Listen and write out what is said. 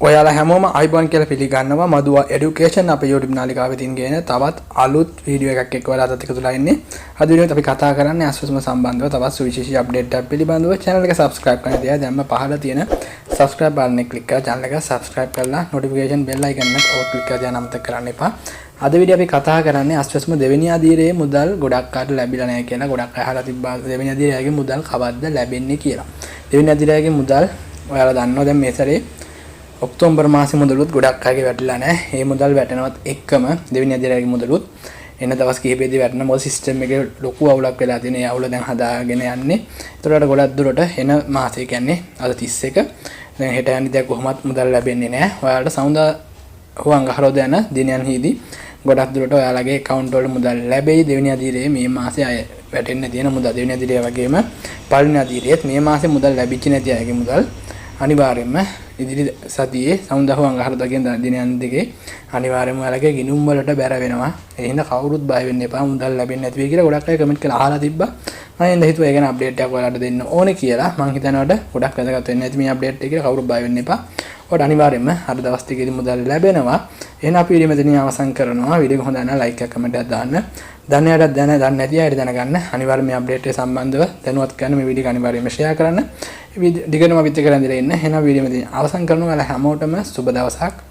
ඔයාලා හැමෝම අයිබෝන් කියලා පිළිගන්නවා මදුවා এডুকেෂන් අපේ YouTube නාලිකාවේ තියෙන තවත් අලුත් වීඩියෝ එකක් එක්ක ඔයාලා අදත් එකතුලා ඉන්නේ. අද වීඩියෝත් අපි කතා කරන්නේ අස්වැසුම සම්බන්ධව තවත් සුවිශේෂී අප්ඩේට් එකක් පිළිබඳව. channel එක subscribe කරන්න තියා දැන්ම පහළ තියෙන subscribe බටන් එක click කරලා channel එක subscribe කරලා notification bell icon එක ඔය click කරලා දාන්න අමතක කරන්න එපා. අද වීඩියෝ අපි කතා කරන්නේ අස්වැසුම දෙවෙනි අදියරේ මුදල් ගොඩක් අයට ලැබිලා නැහැ කියලා. ගොඩක් අය අහලා තිබ්බා දෙවෙනි අදියරේ මුදල් කවද්ද ලැබෙන්නේ කියලා. දෙවෙනි අදියරේ මුදල් ඔයාලා දන්නවා දැන් මේ සැරේ ඔක්තෝබර් මාසේ මුදලුත් ගොඩක් අයගේ වැටලා නැහැ. මේ මුදල් වැටෙනවත් එක්කම දෙවෙනි අදියරේ මුදලුත් එන දවස් කිහිපෙදී වැටෙන මොකද සිස්ටම් එකේ ලොකු අවුලක් වෙලා තියෙන. ඒ අවුල දැන් හදාගෙන යන්නේ. ඒතරට ගොඩක් දුරට එන මාසේ කියන්නේ අද 31. දැන් හෙට යන්නේ දැන් කොහොමත් මුදල් ලැබෙන්නේ නැහැ. ඔයාලට සමුදා හුවංගහරෝද යන දිනයන්හිදී ගොඩක් දුරට ඔයාලගේ account වල මුදල් ලැබෙයි. දෙවෙනි අදියරේ මේ මාසේ අය වැටෙන්න තියෙන මුදල් දෙවෙනි අදියරේ වගේම පළවෙනි අදියරේත් මේ මාසේ මුදල් ලැබිච්ච නැති අයගේ මුදල් අනිවාර්යයෙන්ම ඉදිරි සතියේ සමුදාහුව අඟහරුදා කියන දිනයන් දෙකේ අනිවාර්යයෙන්ම ඔයාලගේ ගිණුම් වලට බැර වෙනවා. ඒ හින්දා කවුරුත් බය වෙන්න එපා මුදල් ලැබෙන්නේ නැති වෙයි කියලා ගොඩක් අය කමෙන්ට් කරලා අහලා තිබ්බා. මම එහෙනම් හිතුවා ඒ ගැන අප්ඩේට් එකක් ඔයාලට දෙන්න ඕනේ කියලා. මම හිතනවාට ගොඩක් වැදගත් වෙන්නේ නැති මේ අප්ඩේට් එක කියලා කවුරුත් බය වෙන්න එපා. ඔයාලට අනිවාර්යයෙන්ම අද දවස් ටිකේදී මුදල් ලැබෙනවා. එහෙනම් අපි වීඩියෝ මෙතනින් අවසන් කරනවා. වීඩියෝ එක හොඳ නම් ලයික් එකක් කමෙන්ට් එකක් දාන්න. දන්නයටත් දන්නේ නැති අයට දැනගන්න අනිවාර්යයෙන් මේ අප්ඩේට් එක සම්බන්ධව දැනුවත් කරන්න මේ වීඩියෝ අනිවාර්යයෙන්ම ෂෙයා කරන්න. දිගටම අපිත් එක්ක රැඳිලා ඉන්න. එහෙනම් වීඩියෝ මෙතන අවසන් කරනවා. ඔයාලා හැමෝටම සුබ දවසක්.